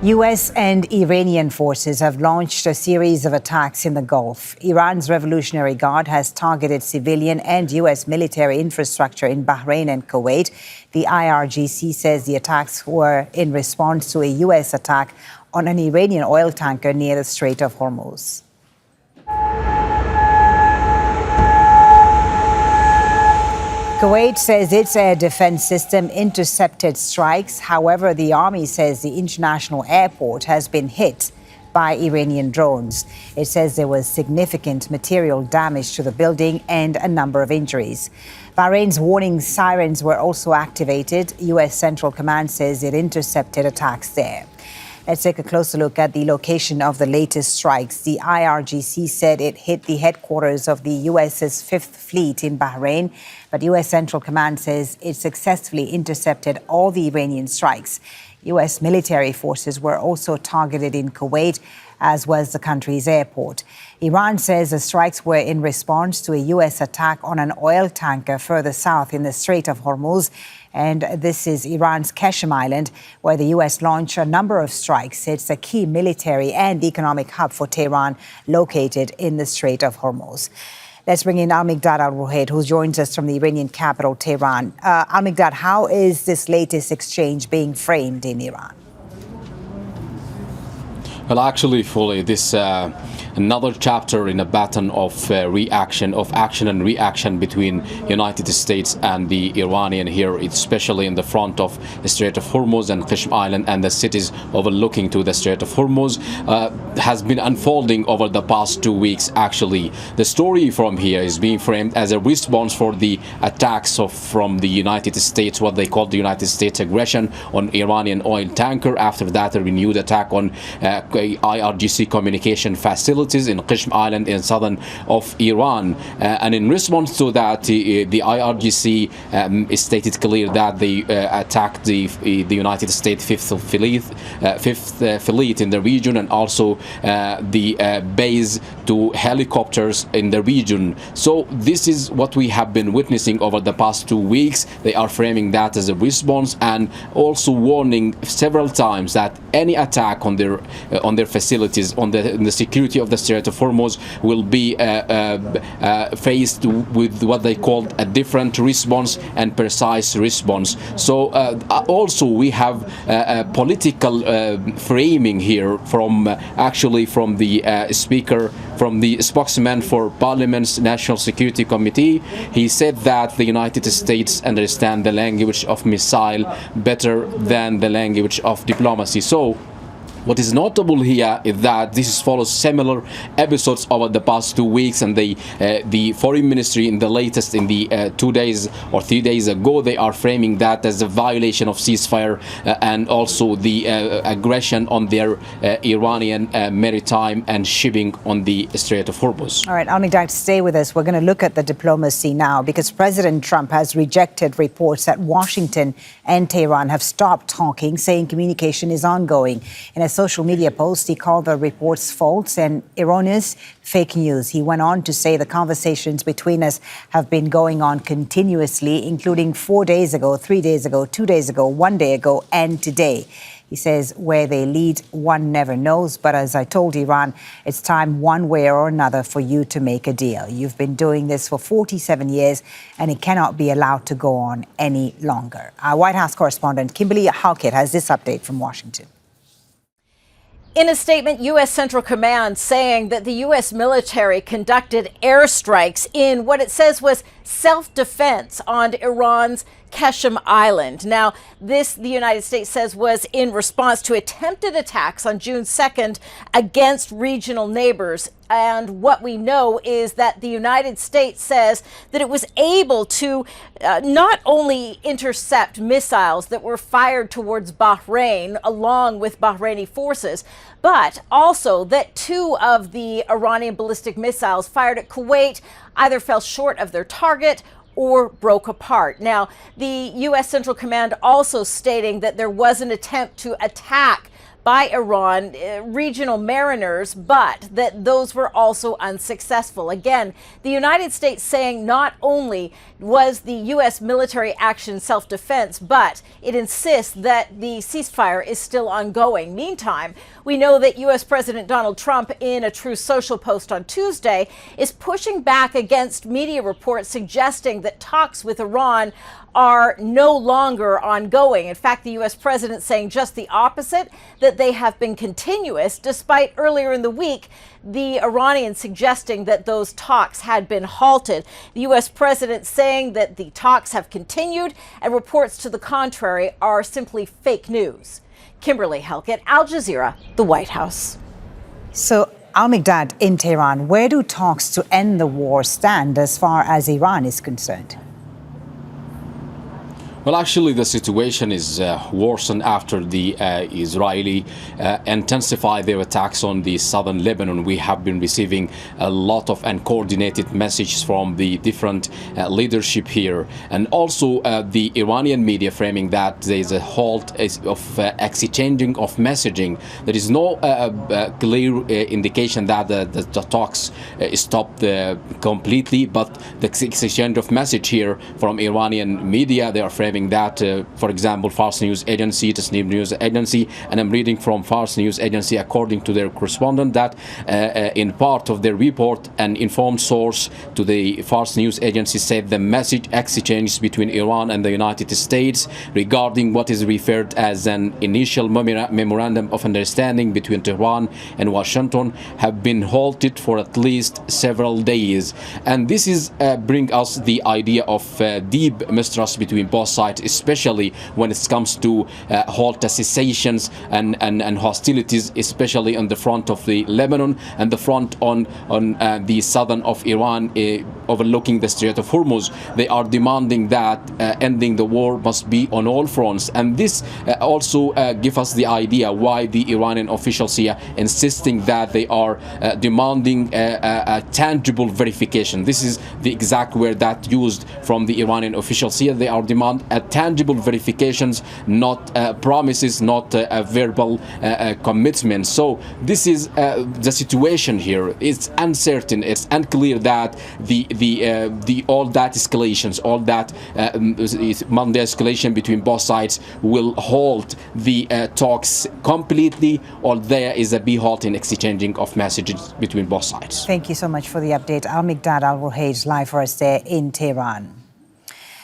U.S. and Iranian forces have launched a series of attacks in the Gulf. Iran's Revolutionary Guard has targeted civilian and U.S. military infrastructure in Bahrain and Kuwait. The IRGC says the attacks were in response to a U.S. attack on an Iranian oil tanker near the Strait of Hormuz. Kuwait says its air defense system intercepted strikes. However, the army says the international airport has been hit by Iranian drones. It says there was significant material damage to the building and a number of injuries. Bahrain's warning sirens were also activated. U.S. Central Command says it intercepted attacks there. Let's take a closer look at the location of the latest strikes. The IRGC said it hit the headquarters of the U.S.'s Fifth Fleet in Bahrain, but U.S. Central Command says it successfully intercepted all the Iranian strikes. U.S. military forces were also targeted in Kuwait, as was the country's airport. Iran says the strikes were in response to a U.S. attack on an oil tanker further south in the Strait of Hormuz. And this is Iran's Qeshm Island, where the U.S. launched a number of strikes. It's a key military and economic hub for Tehran, located in the Strait of Hormuz. Let's bring in Al-Miqdad Al-Ruhayd, who joins us from the Iranian capital, Tehran. Al-Miqdad, how is this latest exchange being framed in Iran? Well, actually, fully, this another chapter in a pattern of action and reaction between United States and the Iranian here, especially in the front of the Strait of Hormuz and Qeshm Island and the cities overlooking to the Strait of Hormuz, has been unfolding over the past 2 weeks. Actually, the story from here is being framed as a response for the attacks from the United States, what they call the United States aggression on Iranian oil tanker. After that, a renewed attack on IRGC communication facilities in Qeshm Island in southern of Iran, and in response to that, the IRGC stated clear that they attacked the United States Fifth Fleet in the region, and also the base to helicopters in the region. So this is what we have been witnessing over the past 2 weeks. They are framing that as a response, and also warning several times that any attack on their facilities, on the security of the Strait of Hormuz, will be faced with what they called a different response and precise response. So also we have a political framing here from the speaker, from the spokesman for Parliament's National Security Committee. He said that the United States understand the language of missile better than the language of diplomacy. So what is notable here is that this follows similar episodes over the past 2 weeks, and the foreign ministry in the 2 days or 3 days ago, they are framing that as a violation of ceasefire and also the aggression on their Iranian maritime and shipping on the Strait of Hormuz. All right, Al-Miqdad, stay with us. We're going to look at the diplomacy now, because President Trump has rejected reports that Washington and Tehran have stopped talking, saying communication is ongoing. In a social media post, he called the reports false and erroneous, fake news. He went on to say the conversations between us have been going on continuously, including 4 days ago, 3 days ago, 2 days ago, 1 day ago, and today. He says where they lead, one never knows. But as I told Iran, it's time one way or another for you to make a deal. You've been doing this for 47 years, and it cannot be allowed to go on any longer. Our White House correspondent Kimberly Halkett has this update from Washington. In a statement, U.S. Central Command saying that the U.S. military conducted airstrikes in what it says was self-defense on Iran's Qeshm Island. Now, this, the United States says, was in response to attempted attacks on June 2nd against regional neighbors. And what we know is that the United States says that it was able to not only intercept missiles that were fired towards Bahrain along with Bahraini forces, but also that 2 of the Iranian ballistic missiles fired at Kuwait either fell short of their target or broke apart. Now, the U.S. Central Command also stating that there was an attempt to attack by Iran, regional mariners, but that those were also unsuccessful. Again, the United States saying not only was the U.S. military action self-defense, but it insists that the ceasefire is still ongoing. Meantime, we know that U.S. President Donald Trump, in a Truth Social post on Tuesday, is pushing back against media reports suggesting that talks with Iran are no longer ongoing. In fact, the U.S. president saying just the opposite, that they have been continuous, despite earlier in the week the Iranians suggesting that those talks had been halted. The U.S. president saying that the talks have continued and reports to the contrary are simply fake news. Kimberly Helkett, Al Jazeera, the White House. So, Al-Mikdad, in Tehran, where do talks to end the war stand as far as Iran is concerned? Well, actually, the situation is worsened after the Israeli intensify their attacks on the southern Lebanon. We have been receiving a lot of uncoordinated messages from the different leadership here, and also the Iranian media framing that there is a halt of exchanging of messaging. There is no clear indication that the talks stopped completely, but the exchange of message here from Iranian media, they are framing that, for example, Fars News Agency, Tasnim News Agency, and I'm reading from Fars News Agency, according to their correspondent, that in part of their report, an informed source to the Fars News Agency said the message exchanges between Iran and the United States regarding what is referred as an initial memorandum of understanding between Tehran and Washington have been halted for at least several days. And this is bring us the idea of deep mistrust between both sides, especially when it comes to halt cessations and hostilities, especially on the front of the Lebanon and the front on the southern of Iran, overlooking the Strait of Hormuz. They are demanding that ending the war must be on all fronts, and this also give us the idea why the Iranian officials here insisting that they are demanding a tangible verification. This is the exact word that used from the Iranian officials here. They are demand tangible verifications, not promises, not verbal commitments. So this is the situation here. It's uncertain. It's unclear that the all that escalations, all that Monday escalation between both sides will halt the talks completely, or there is a halt in exchanging of messages between both sides. Thank you so much for the update. Al-Mikdad Al-Ruhaj live for us there in Tehran.